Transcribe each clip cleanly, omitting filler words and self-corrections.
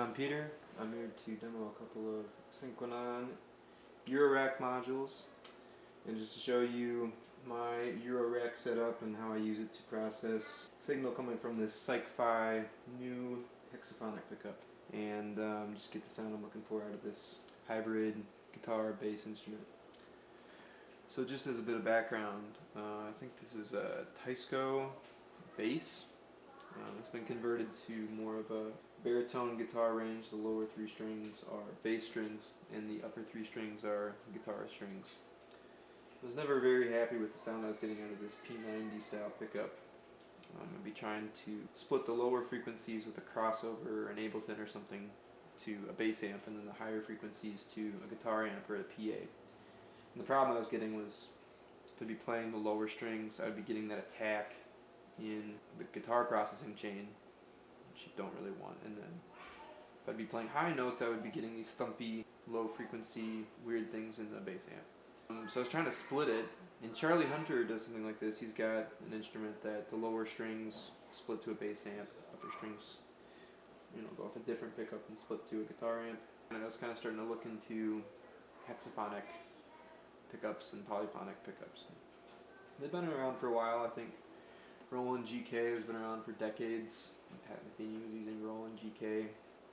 I'm Peter. I'm here to demo a couple of SynQuaNon Eurorack modules, and just to show you my Eurorack setup and how I use it to process signal coming from this Cycfi Nu hexaphonic pickup, and just get the sound I'm looking for out of this hybrid guitar bass instrument. So just as a bit of background, I think this is a Teisco bass. It's been converted to more of a baritone guitar range. The lower three strings are bass strings and the upper three strings are guitar strings. I was never very happy with the sound I was getting out of this P90 style pickup. I'm going to be trying to split the lower frequencies with a crossover or an Ableton or something to a bass amp, and then the higher frequencies to a guitar amp or a PA. And the problem I was getting was, if I'd be playing the lower strings, I'd be getting that attack in the guitar processing chain, which you don't really want, and then if I'd be playing high notes, I would be getting these thumpy, low frequency, weird things in the bass amp. So I was trying to split it, and Charlie Hunter does something like this. He's got an instrument that the lower strings split to a bass amp, upper strings, go off a different pickup and split to a guitar amp. And I was kind of starting to look into hexaphonic pickups and polyphonic pickups. They've been around for a while. I think Roland GK has been around for decades. Pat Metheny was using Roland GK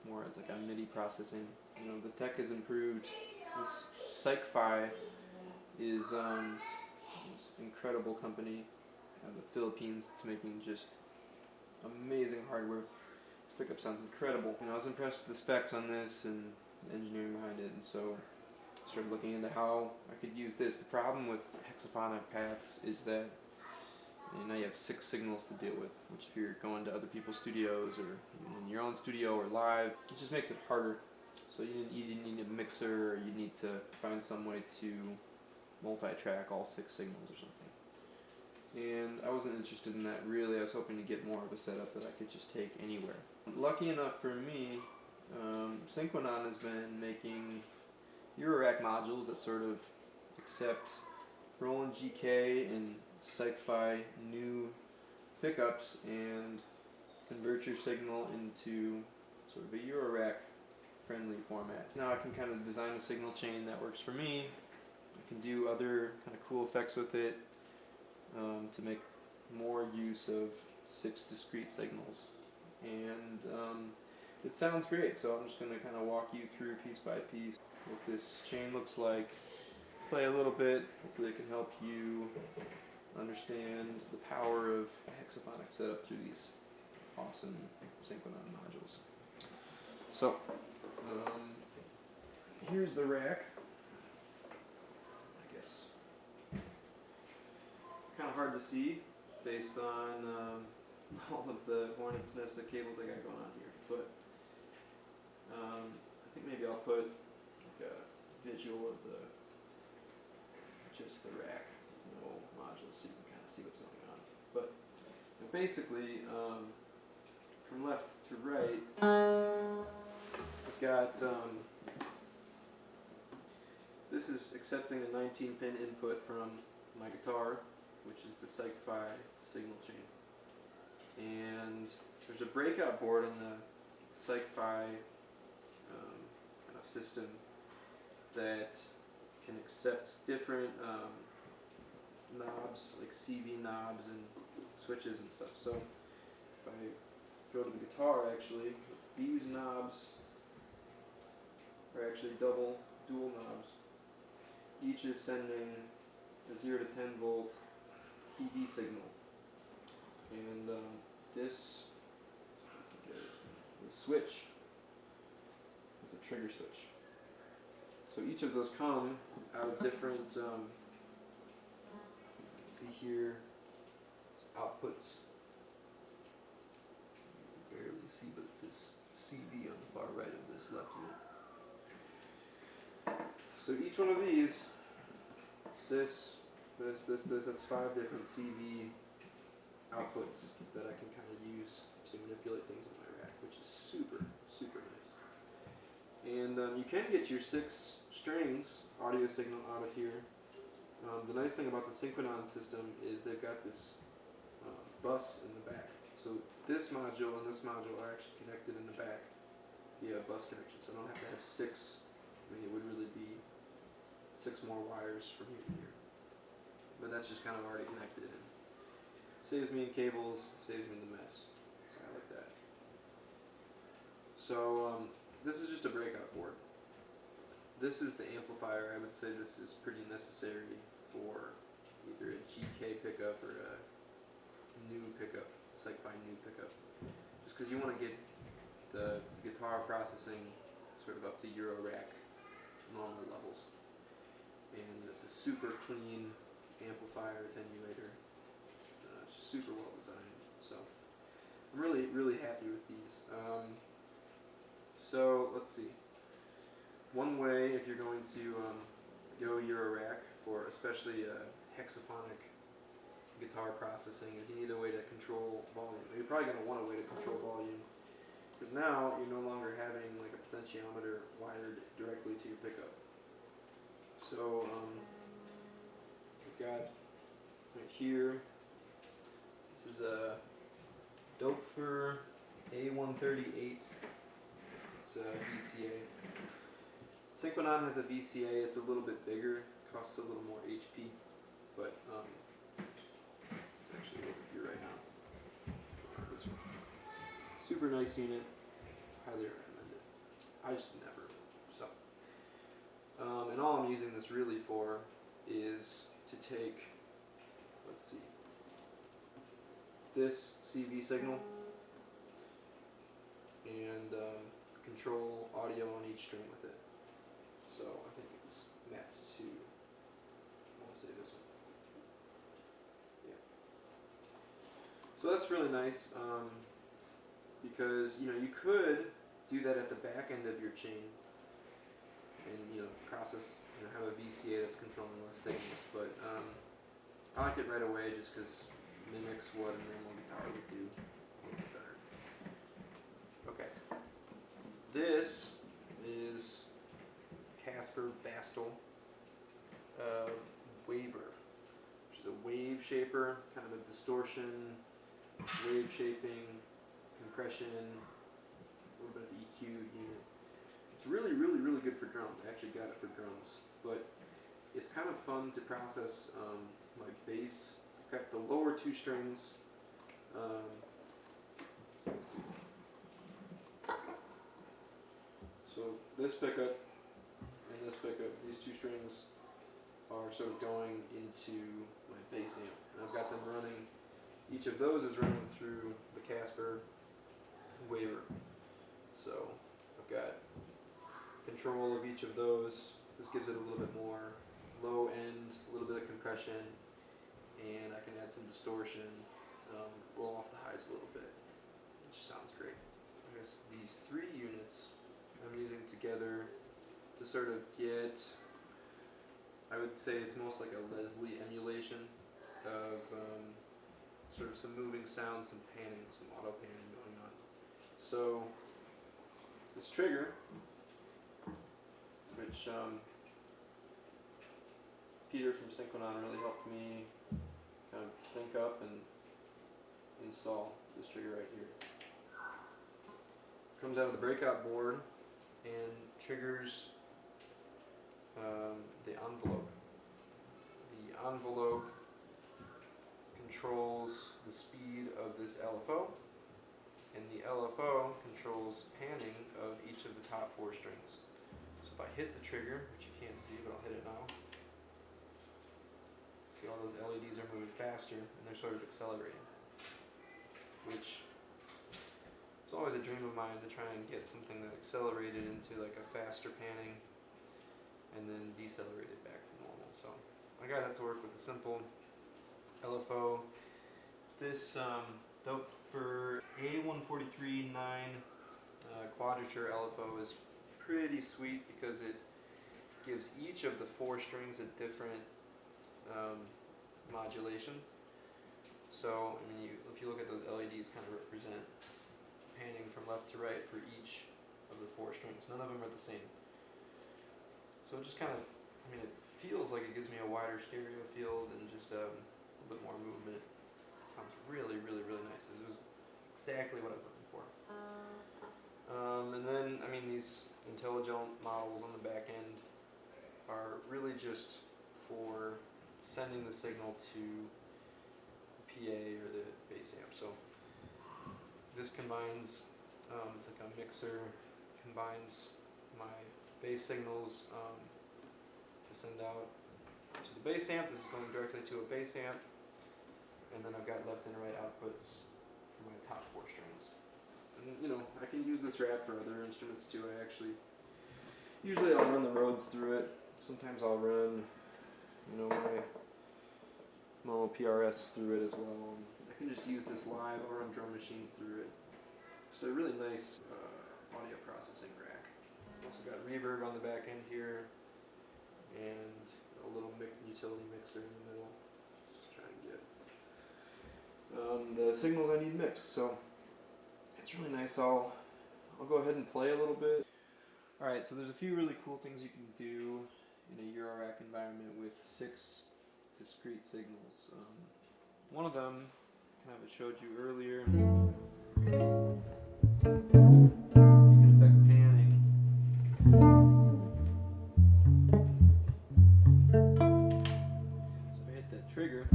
more as like a MIDI processing. The tech has improved. This Cycfi is this incredible company out of the Philippines. It's making just amazing hardware. This pickup sounds incredible. I was impressed with the specs on this and the engineering behind it, and so I started looking into how I could use this. The problem with hexaphonic paths is that now you have 6 signals to deal with, which if you're going to other people's studios or in your own studio or live, it just makes it harder. So you need a mixer, or you need to find some way to multi-track all 6 signals or something. And I wasn't interested in that really. I was hoping to get more of a setup that I could just take anywhere. Lucky enough for me, SynQuaNon has been making Eurorack modules that sort of accept Roland GK and Cycfi Nu pickups and convert your signal into sort of a Eurorack friendly format. Now I can kind of design a signal chain that works for me. I can do other kind of cool effects with it to make more use of 6 discrete signals. And it sounds great, so I'm just going to kind of walk you through piece by piece what this chain looks like, play a little bit. Hopefully it can help you understand the power of a hexaphonic setup through these awesome SynQuaNon modules. So, here's the rack. I guess it's kind of hard to see based on all of the hornet's nest of cables I got going on here, but I think maybe I'll put like a visual of just the rack, modules, so you can kind of see what's going on. But basically, from left to right, I've got this is accepting a 19-pin input from my guitar, which is the Cycfi signal chain. And there's a breakout board on the Cycfi kind of system that can accept different knobs, like CV knobs and switches and stuff. So if I go to the guitar, actually, these knobs are actually dual knobs. Each is sending a 0 to 10 volt CV signal. And the switch is a trigger switch. So each of those come out of different, you can see here, outputs. You can barely see, but it says CV on the far right of this left unit. So each one of these, this, that's 5 different CV outputs that I can kind of use to manipulate things in my rack, which is super, super nice. And you can get your 6 strings audio signal out of here. The nice thing about the SynQuaNon system is they've got this bus in the back. So this module and this module are actually connected in the back. via bus connection, so I don't have to have 6. I mean, it would really be 6 more wires from here to here. But that's just kind of already connected and saves me in cables, saves me in the mess. So I like that. So this is just a breakout board. This is the amplifier. I would say this is pretty necessary for either a GK pickup or a new pickup, Cycfi Nu pickup. Just because you want to get the guitar processing sort of up to Euro rack normal levels. And it's a super clean Amplifier-Attenuator. It's super well designed. So I'm really happy with these. So let's see. One way, if you're going to go Euro rack for especially hexaphonic guitar processing, is you need a way to control volume. You're probably going to want a way to control volume, because now you're no longer having like a potentiometer wired directly to your pickup. So I've got right here, this is a Doepfer A138. It's a VCA. SynQuaNon has a VCA. It's a little bit bigger, costs a little more HP, but it's actually over here right now. This one. Super nice unit. Highly recommend it. I just never. So, and all I'm using this really for is to take, let's see, this CV signal and control audio on each string with it. So I think it's mapped to, I want to say this one. Yeah. So that's really nice, because you could do that at the back end of your chain and process, have a VCA that's controlling less signals. But I like it right away just because it mimics what a normal guitar would do a little bit better. Okay. This is Casper Bastel Waver, which is a wave shaper, kind of a distortion, wave shaping, compression, a little bit of EQ unit. It's really good for drums. I actually got it for drums, but it's kind of fun to process my bass. I've got the lower 2 strings. Let's see. So this pickup and this pickup, these 2 strings are sort of going into my bass amp. And I've got them running, each of those is running through the Casper Waver. So I've got control of each of those. This gives it a little bit more low end, a little bit of compression, and I can add some distortion, roll off the highs a little bit, which sounds great. I guess these 3 units I'm using together to sort of get, I would say it's most like a Leslie emulation of sort of some moving sound, some panning, some auto panning going on. So this trigger, which Pieter from SynQuaNon really helped me kind of think up and install this trigger right here. Comes out of the breakout board and triggers the envelope. The envelope controls the speed of this LFO, and the LFO controls panning of each of the top 4 strings. So if I hit the trigger, which you can't see, but I'll hit it now, see all those LEDs are moving faster and they're sort of accelerating, which it's always a dream of mine to try and get something that accelerated into like a faster panning and then decelerated back to normal. So I got that to work with a simple LFO. This Doepfer A143 9 quadrature LFO is pretty sweet because it gives each of the 4 strings a different modulation. So I mean, if you look at those LEDs, kind of represent panning from left to right for each of the 4 strings. None of them are the same. So it just kind of, I mean, it feels like it gives me a wider stereo field and just a little bit more movement. It sounds really nice. This was exactly what I was looking for. And then, I mean, these intelligent models on the back end are really just for sending the signal to the PA or the bass amp. So this combines, it's like a mixer, combines my bass signals to send out to the bass amp. This is going directly to a bass amp, and then I've got left and right outputs for my top 4 strings. And you know, I can use this rack for other instruments too. Usually I'll run the Rhodes through it. Sometimes I'll run, you know, my mono PRS through it as well. I can just use this live or on drum machines through it. Just a really nice audio processing rack. Also got reverb on the back end here, and a little utility mixer in the middle, just to try and get the signals I need mixed. So it's really nice. I'll go ahead and play a little bit. Alright, so there's a few really cool things you can do in a Eurorack environment with 6 discrete signals. One of them, kind of I showed you earlier, you can affect panning. So if I hit that trigger,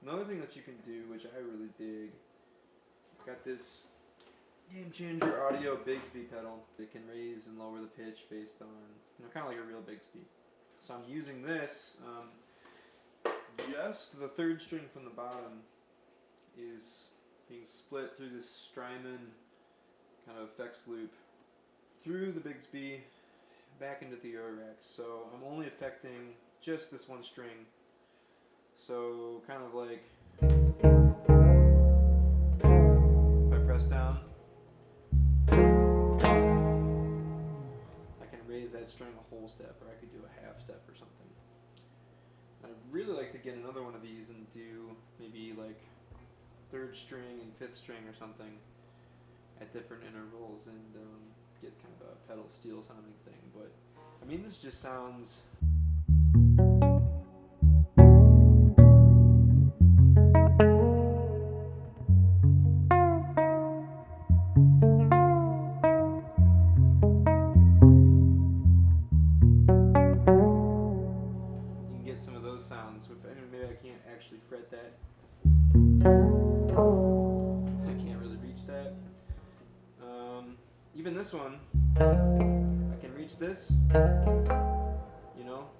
another thing that you can do, which I really dig, I've got this Game Changer Audio Bigsby pedal. It can raise and lower the pitch based on, you know, kind of like a real Bigsby. So I'm using this, just the 3rd string from the bottom is being split through this Strymon kind of effects loop through the Bigsby back into the Eurorack. So I'm only affecting just this one string. So kind of like if I press down, I can raise that string a whole step, or I could do a half step or something. And I'd really like to get another one of these and do maybe like 3rd string and 5th string or something at different intervals, and get kind of a pedal steel sounding thing. But I mean, this just sounds sounds. If maybe I can't actually fret that. I can't really reach that. Even this one, I can reach this, you know,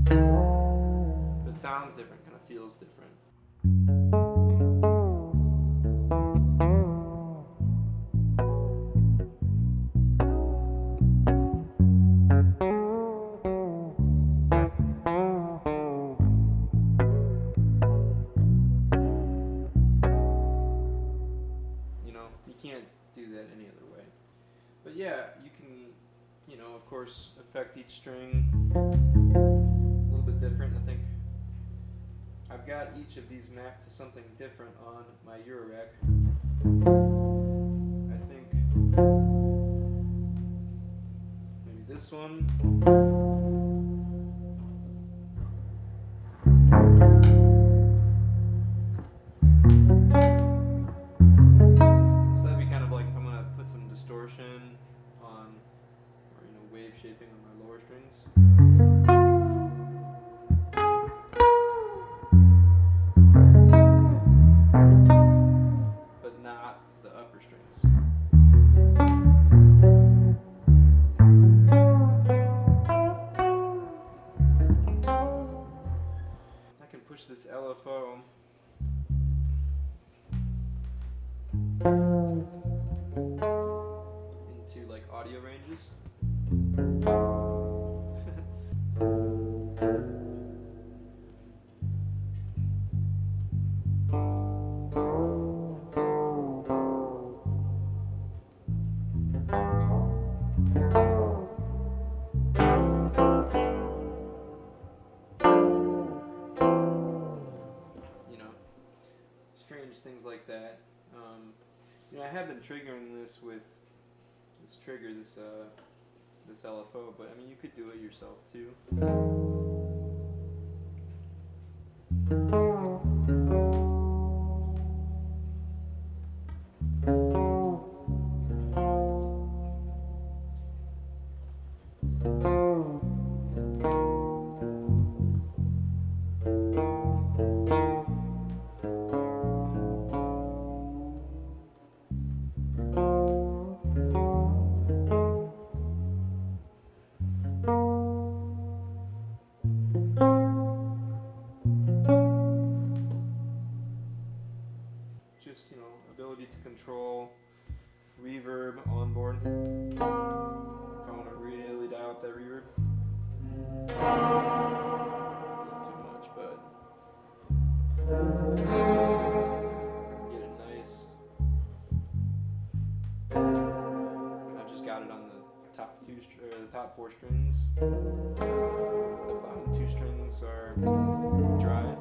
but it sounds different, kind of feels different. Can't do that any other way. But yeah, you can, you know, of course, affect each string a little bit different. I think I've got each of these mapped to something different on my Eurorack. I think maybe this one. Distortion on, or you know, wave shaping on my lower strings. But not the upper strings. I can push this LFO into like audio ranges. been triggering this with this trigger, this LFO, but I mean you could do it yourself too. Just, you know, ability to control reverb onboard. If I want to really dial up that reverb. It's a little too much, but get it nice. I've just got it on the top 4 strings. The bottom 2 strings are dry.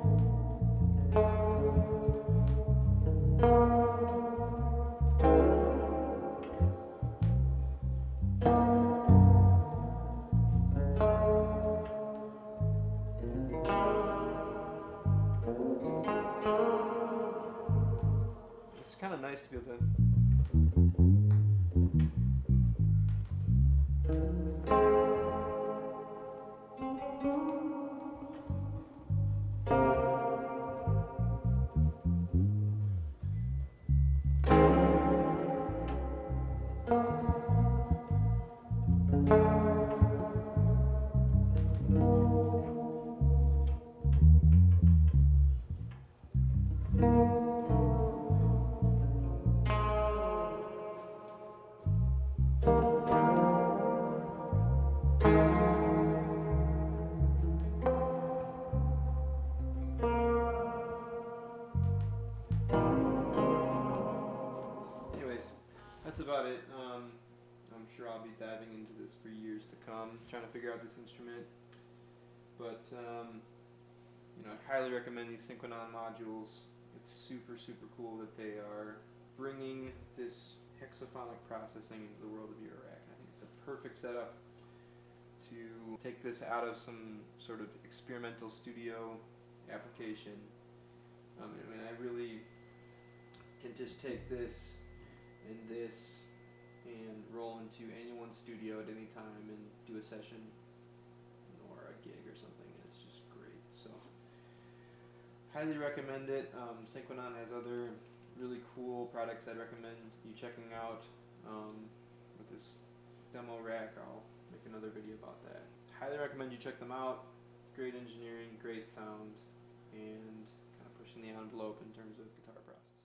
It's kind of nice to be able to that's about it. I'm sure I'll be diving into this for years to come, trying to figure out this instrument. But you know, I highly recommend these SynQuaNon modules. It's super, super cool that they are bringing this hexaphonic processing into the world of Eurorack. I think it's a perfect setup to take this out of some sort of experimental studio application. I mean, I really can just take this and roll into anyone's studio at any time and do a session or a gig or something, and it's just great. So highly recommend it. SynQuaNon has other really cool products I'd recommend you checking out. With this demo rack, I'll make another video about that. Highly recommend you check them out. Great engineering, great sound, and kind of pushing the envelope in terms of guitar processing.